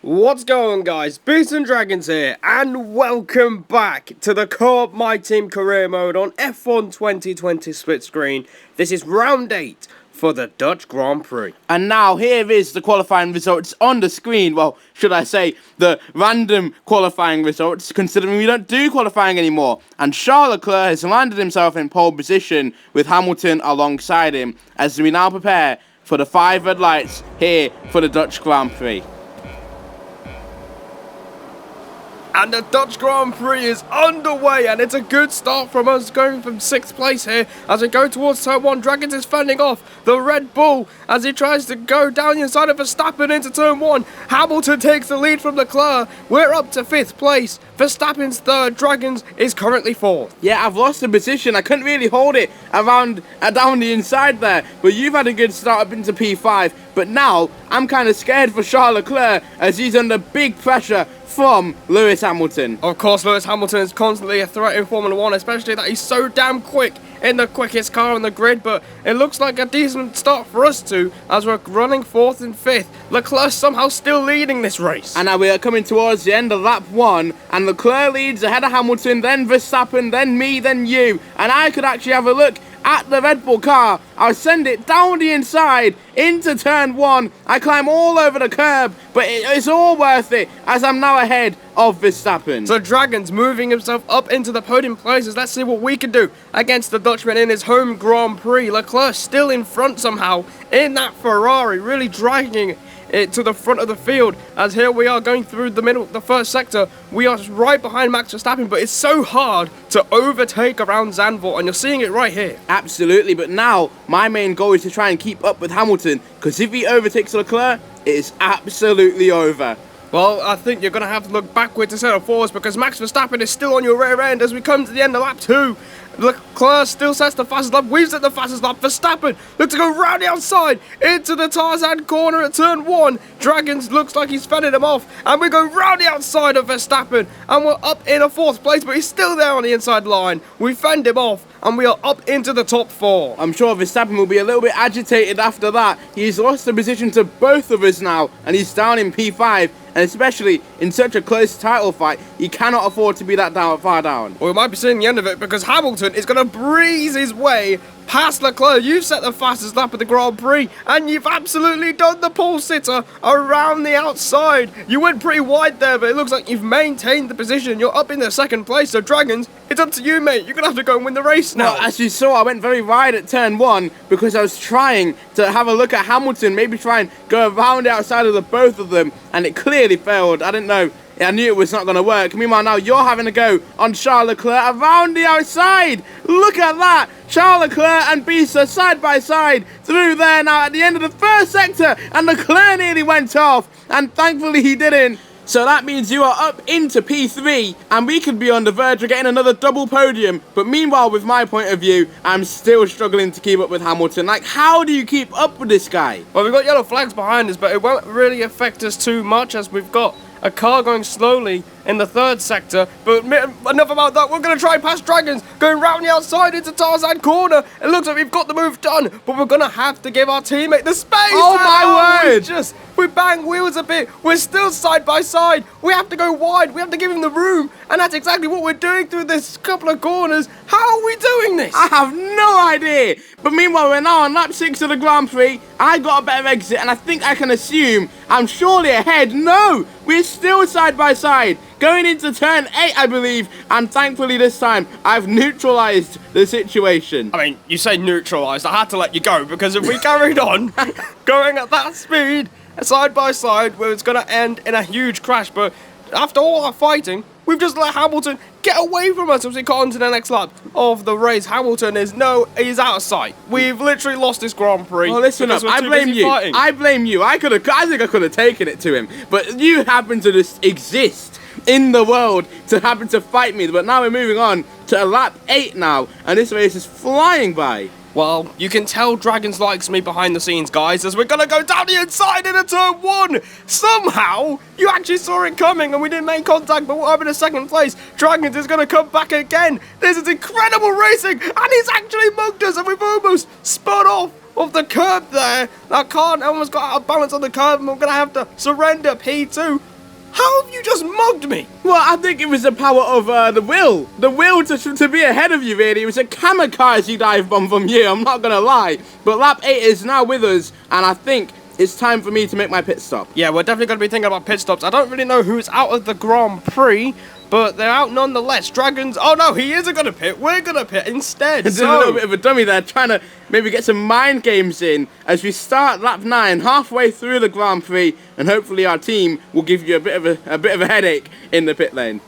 What's going on, guys? Beasts and Dragons here, and welcome back to the co-op MyTeam career mode on F1 2020 split screen. This is round 8 for the Dutch Grand Prix. And now here is the qualifying results on the screen. Well, should I say the random qualifying results, considering we don't do qualifying anymore. And Charles Leclerc has landed himself in pole position with Hamilton alongside him as we now prepare for the 5 red lights here for the Dutch Grand Prix. And the Dutch Grand Prix is underway, and it's a good start from us, going from 6th place here as we go towards turn 1. Dragons is fending off the Red Bull as he tries to go down the inside of Verstappen into turn 1. Hamilton takes the lead from Leclerc. We're up to 5th place. Verstappen's 3rd. Dragons is currently 4th. Yeah, I've lost the position. I couldn't really hold it around down the inside there. But you've had a good start up into P5. But now I'm kind of scared for Charles Leclerc as he's under big pressure from Lewis Hamilton. Of course, Lewis Hamilton is constantly a threat in Formula 1, especially that he's so damn quick in the quickest car on the grid, but it looks like a decent start for us too, as we're running 4th and 5th. Leclerc somehow still leading this race. And now we are coming towards the end of lap 1, and Leclerc leads ahead of Hamilton, then Verstappen, then me, then you, and I could actually have a look at the Red Bull car. I'll send it down the inside into turn 1. I climb all over the curb, but it's all worth it as I'm now ahead of Verstappen. So Dragons moving himself up into the podium places. Let's see what we can do against the Dutchman in his home Grand Prix. Leclerc still in front somehow in that Ferrari, really dragging it to the front of the field, as here we are going through the middle, the first sector. We are right behind Max Verstappen, but it's so hard to overtake around Zandvoort, and you're seeing it right here. Absolutely, but now my main goal is to try and keep up with Hamilton, because if he overtakes Leclerc, it is absolutely over. Well, I think you're going to have to look backwards instead of forwards, because Max Verstappen is still on your rear end as we come to the end of lap 2. Leclerc still sets the fastest lap. We've set the fastest lap. Verstappen looks to go round the outside into the Tarzan corner at turn 1. Dragons looks like he's fending him off, and we go round the outside of Verstappen, and we're up in a 4th place, but he's still there on the inside line. We fend him off, and we are up into the top 4. I'm sure Verstappen will be a little bit agitated after that. He's lost the position to both of us now, and he's down in P5. And especially in such a close title fight, he cannot afford to be that far down. Well, we might be seeing the end of it, because Hamilton is going to breeze his way past Leclerc. You've set the fastest lap of the Grand Prix, and you've absolutely done the pole sitter around the outside. You went pretty wide there, but it looks like you've maintained the position. You're up in the 2nd place, so Dragons, it's up to you, mate. You're going to have to go and win the race now. Well, as you saw, I went very wide at turn 1 because I was trying to have a look at Hamilton, maybe try and go around the outside of the both of them, and it clearly failed. I didn't know. I knew it was not going to work. Meanwhile, now you're having to go on Charles Leclerc around the outside. Look at that. Charles Leclerc and Beast are side by side through there now at the end of the 1st sector. And Leclerc nearly went off. And thankfully he didn't. So that means you are up into P3, and we could be on the verge of getting another double podium. But meanwhile, with my point of view, I'm still struggling to keep up with Hamilton. Like, how do you keep up with this guy? Well, we've got yellow flags behind us, but it won't really affect us too much, as we've got a car going slowly in the 3rd sector. But enough about that. We're going to try past Dragons, going round the outside into Tarzan corner. It looks like we've got the move done, but we're going to have to give our teammate the space. Oh my word! We bang wheels a bit. We're still side by side. We have to go wide. We have to give him the room, and that's exactly what we're doing through this couple of corners. How are we doing this? I have no idea. But meanwhile, we're now on lap 6 of the Grand Prix. I got a better exit, and I think I can assume I'm surely ahead. No, we're still side by side, going into turn 8, I believe, and thankfully this time I've neutralized the situation. I mean, you say neutralized. I had to let you go, because if we carried on going at that speed, side by side, well, it's going to end in a huge crash. But after all our fighting, we've just let Hamilton get away from us as we got on to the next lap of the race. Hamilton he's out of sight. We've literally lost this Grand Prix. Well, listen up, I blame you. I blame you. I think I could have taken it to him, but you happen to just exist in the world to happen to fight me. But now we're moving on to lap 8 now, and this race is flying by. Well, you can tell Dragons likes me behind the scenes, guys, as we're going to go down the inside into turn 1. Somehow, you actually saw it coming and we didn't make contact, but we're up in a 2nd place. Dragons is going to come back again. This is incredible racing, and he's actually mugged us, and we've almost spun off of the curb there. That car almost got out of balance on the curb, and we're going to have to surrender P2. How have you just mugged me? Well, I think it was the power of the will to be ahead of you, really. It was a kamikaze dive bomb from you, I'm not going to lie. But lap 8 is now with us, and I think it's time for me to make my pit stop. Yeah, we're definitely going to be thinking about pit stops. I don't really know who's out of the Grand Prix, but they're out nonetheless. Dragons, oh no, he isn't going to pit. We're going to pit instead. There's a little bit of a dummy there, trying to maybe get some mind games in as we start lap 9, halfway through the Grand Prix, and hopefully our team will give you a bit of a headache in the pit lane.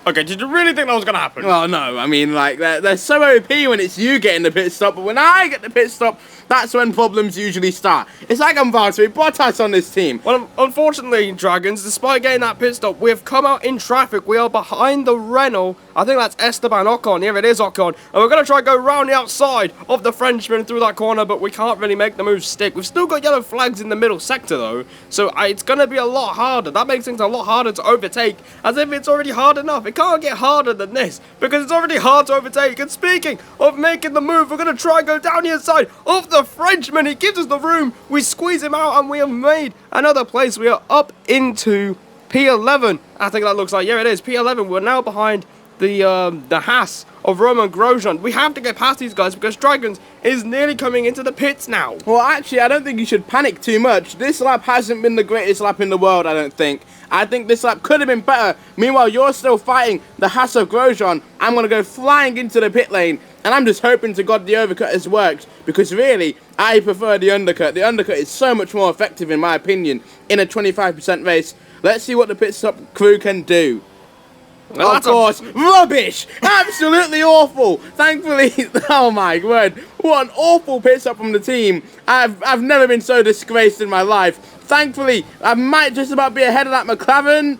Okay, did you really think that was going to happen? Well, no, I mean, like, they're so OP when it's you getting the pit stop, but when I get the pit stop, that's when problems usually start. It's like I'm Valtteri Bottas on this team. Well, unfortunately, Dragons, despite getting that pit stop, we have come out in traffic. We are behind the Renault. I think that's Esteban Ocon. Here it is, Ocon. And we're going to try and go round the outside of the Frenchman through that corner, but we can't really make the move stick. We've still got yellow flags in the middle sector, though, so it's going to be a lot harder. That makes things a lot harder to overtake, as if it's already hard enough. It can't get harder than this, because it's already hard to overtake. And speaking of making the move, we're going to try and go down the inside of the Frenchman. He gives us the room. We squeeze him out, and we have made another place. We are up into P11. I think that looks like, yeah, it is P11. We're now behind the Haas of Roman Grosjean. We have to get past these guys because Dragons is nearly coming into the pits now. Well, actually, I don't think you should panic too much. This lap hasn't been the greatest lap in the world, I don't think. I think this lap could have been better. Meanwhile, you're still fighting the Haas of Grosjean. I'm going to go flying into the pit lane, and I'm just hoping to God the overcut has worked, because really, I prefer the undercut. The undercut is so much more effective, in my opinion, in a 25% race. Let's see what the pit stop crew can do. Well, of course, rubbish! Absolutely awful! Thankfully, oh my word, what an awful pit stop from the team. I've never been so disgraced in my life. Thankfully, I might just about be ahead of that McLaren.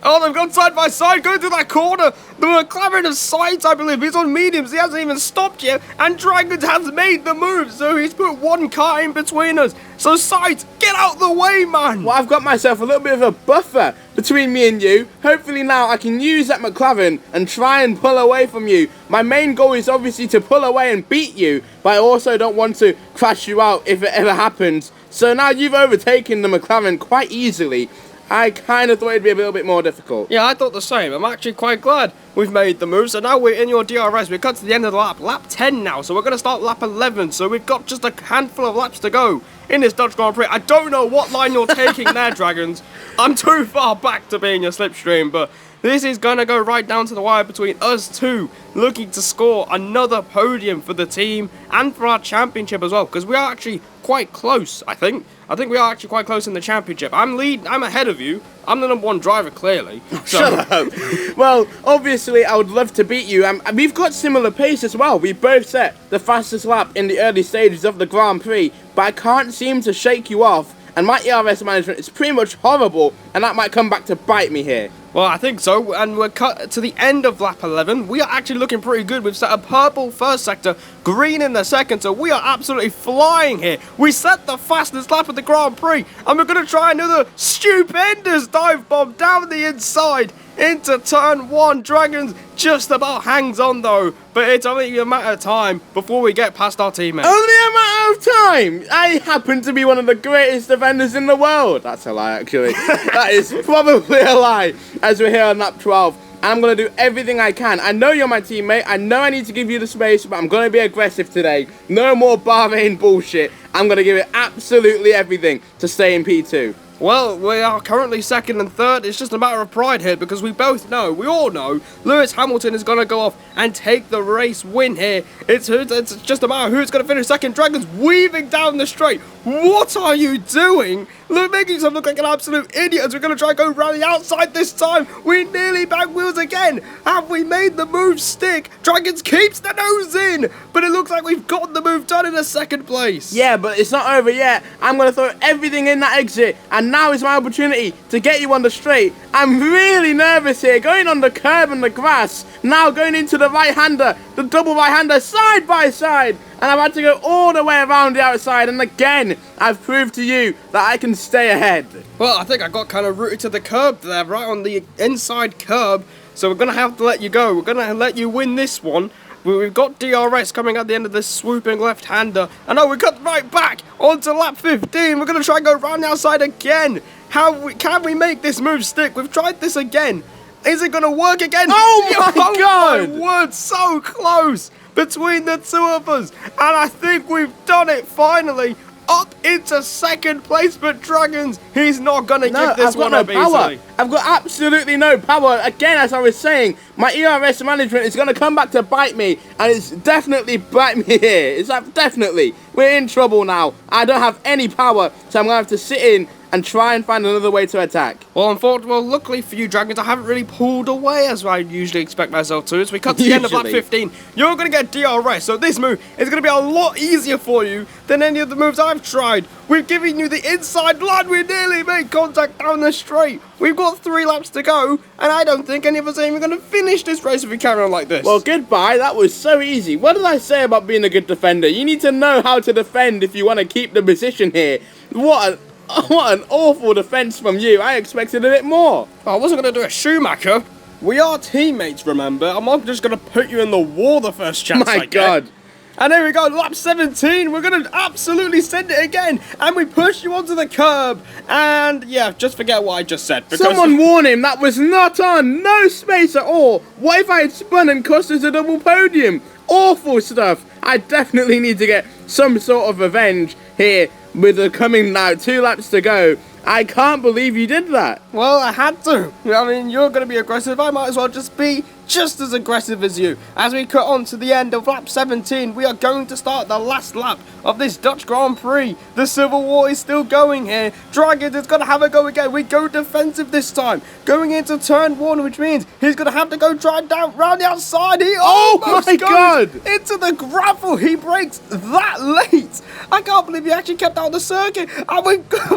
Oh, they've gone side by side, going through that corner. The McLaren of sides, I believe. He's on mediums. He hasn't even stopped yet. And Dragons has made the move. So he's put one car in between us. So sides, get out the way, man. Well, I've got myself a little bit of a buffer between me and you. Hopefully now I can use that McLaren and try and pull away from you. My main goal is obviously to pull away and beat you. But I also don't want to crash you out if it ever happens. So now you've overtaken the McLaren quite easily. I kind of thought it'd be a little bit more difficult. Yeah, I thought the same. I'm actually quite glad we've made the move. So now we're in your DRS. We've got to the end of the lap. Lap 10 now. So we're going to start lap 11. So we've got just a handful of laps to go in this Dutch Grand Prix. I don't know what line you're taking there, Dragons. I'm too far back to be in your slipstream, but this is going to go right down to the wire between us two, looking to score another podium for the team and for our championship as well, because we are actually quite close, I think. I think we are actually quite close in the championship. I'm ahead of you. I'm the #1 driver, clearly. So. Shut up. Well, obviously, I would love to beat you. We've got similar pace as well. We both set the fastest lap in the early stages of the Grand Prix, but I can't seem to shake you off. And my ERS management is pretty much horrible, and that might come back to bite me here. Well, I think so, and we're cut to the end of lap 11. We are actually looking pretty good. We've set a purple first sector, green in the second, so we are absolutely flying here. We set the fastest lap of the Grand Prix, and we're going to try another stupendous dive bomb down the inside into turn 1. Dragons just about hangs on though, but it's only a matter of time before we get past our teammates. Only a matter of time? I happen to be one of the greatest defenders in the world. That's a lie, actually. That is probably a lie, as we're here on lap 12. And I'm going to do everything I can. I know you're my teammate. I know I need to give you the space, but I'm going to be aggressive today. No more Bahrain bullshit. I'm going to give it absolutely everything to stay in P2. Well, we are currently second and third. It's just a matter of pride here because we all know, Lewis Hamilton is going to go off and take the race win here. It's just a matter of who's going to finish second. Dragons weaving down the straight. What are you doing? Look, making yourself look like an absolute idiot as we're going to try and go round the outside this time. We nearly back wheels again. Have we made the move stick? Dragons keeps the nose in, but it looks like we've got the move done in a second place. Yeah, but it's not over yet. I'm going to throw everything in that exit, and now is my opportunity to get you on the straight. I'm really nervous here, going on the curb and the grass, now going into the right-hander, the double right-hander side by side, and I've had to go all the way around the outside, and again, I've proved to you that I can stay ahead. Well, I think I got kind of rooted to the curb there, right on the inside curb, so we're going to have to let you go. We're going to let you win this one. We've got DRS coming at the end of this swooping left-hander. And now we cut right back onto lap 15. We're going to try and go round the outside again. Can we make this move stick? We've tried this again. Is it going to work again? Oh my God! My word, so close between the two of us. And I think we've done it finally. Up into second place, but Dragons, he's not going to give this one up easily. I've got absolutely no power. Again, as I was saying, my ERS management is going to come back to bite me, and it's definitely bite me here. It's like, definitely. We're in trouble now. I don't have any power, so I'm going to have to sit in and try and find another way to attack. Well, luckily for you, Dragons, I haven't really pulled away as I usually expect myself to. As we cut to the end of lap 15, you're going to get DRS, so this move is going to be a lot easier for you than any of the moves I've tried. We've given you the inside line. We nearly made contact down the straight. We've got 3 laps to go, and I don't think any of us are even going to finish this race if we carry on like this. Well, goodbye. That was so easy. What did I say about being a good defender? You need to know how to defend if you want to keep the position here. What an awful defense from you. I expected a bit more. I wasn't going to do a Schumacher. We are teammates, remember? I'm not just going to put you in the wall the first chance I get. My God. And there we go, lap 17. We're going to absolutely send it again. And we push you onto the curb. And yeah, just forget what I just said. Someone warn him, that was not on. No space at all. What if I had spun and cost us a double podium? Awful stuff. I definitely need to get some sort of revenge here with the coming now 2 laps to go. I can't believe you did that. Well, I had to. I mean, you're going to be aggressive. I might as well just be just as aggressive as you. As we cut on to the end of lap 17, we are going to start the last lap of this Dutch Grand Prix. The Civil War is still going here. Dragons is going to have a go again. We go defensive this time. Going into turn 1, which means he's going to have to go drive down round the outside. He almost my goes God! into the gravel. He breaks that late. I can't believe he actually kept out the circuit. And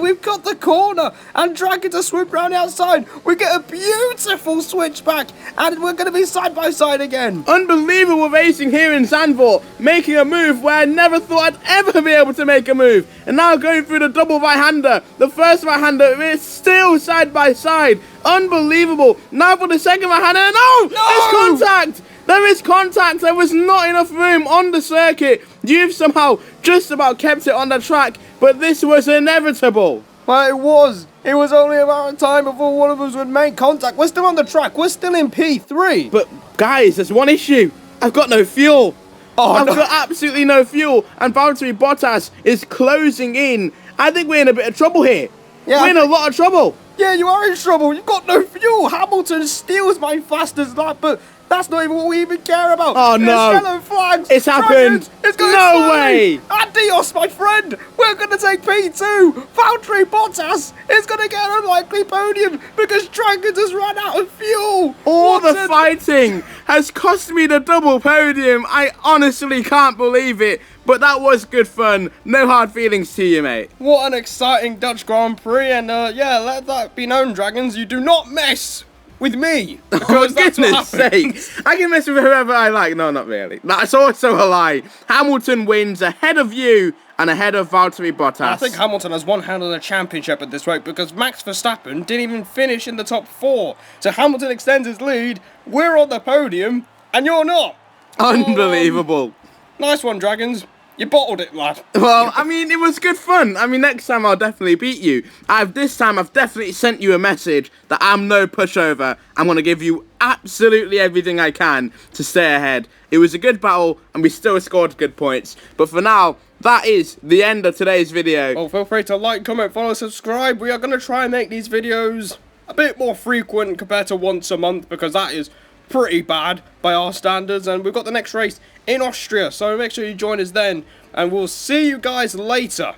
we've got the corner. And Dragons are swooped round the outside. We get a beautiful switchback. And we're going to be side by side again. Unbelievable racing here in Zandvoort, making a move where I never thought I'd ever be able to make a move. And now going through the double right-hander. The first right-hander is still side by side. Unbelievable. Now for the second right-hander. No! There's contact! There is contact. There was not enough room on the circuit. You've somehow just about kept it on the track, but this was inevitable. Well, it was. It was only a matter of time before one of us would make contact. We're still on the track. We're still in P3. But, guys, there's one issue. I've got no fuel. I've got absolutely no fuel. And Valtteri Bottas is closing in. I think we're in a bit of trouble here. Yeah, we're in a lot of trouble. Yeah, you are in trouble. You've got no fuel. Hamilton steals my fastest lap, but that's not even what we even care about. Oh, no. There's yellow flags. It's happened. It's going no way. Adios, my friend. We're going to take P2. Valtteri Bottas is going to get an unlikely podium because Dragons has run out of fuel. All the fighting has cost me the double podium. I honestly can't believe it. But that was good fun. No hard feelings to you, mate. What an exciting Dutch Grand Prix. And yeah, let that be known, Dragons. You do not mess with me, because that's what happens. Sake. I can mess with whoever I like. No, not really. That's also a lie. Hamilton wins ahead of you and ahead of Valtteri Bottas. I think Hamilton has one hand on the championship at this rate because Max Verstappen didn't even finish in the top 4. So Hamilton extends his lead. We're on the podium, and you're not. Unbelievable. Nice one, Dragons. You bottled it, lad. Well, I mean, it was good fun. I mean, next time I'll definitely beat you. This time I've definitely sent you a message that I'm no pushover. I'm going to give you absolutely everything I can to stay ahead. It was a good battle, and we still scored good points. But for now, that is the end of today's video. Well, feel free to like, comment, follow, subscribe. We are going to try and make these videos a bit more frequent compared to once a month, because that is pretty bad by our standards. And we've got the next race in Austria, so make sure you join us then, and we'll see you guys later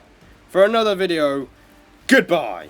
for another video. Goodbye.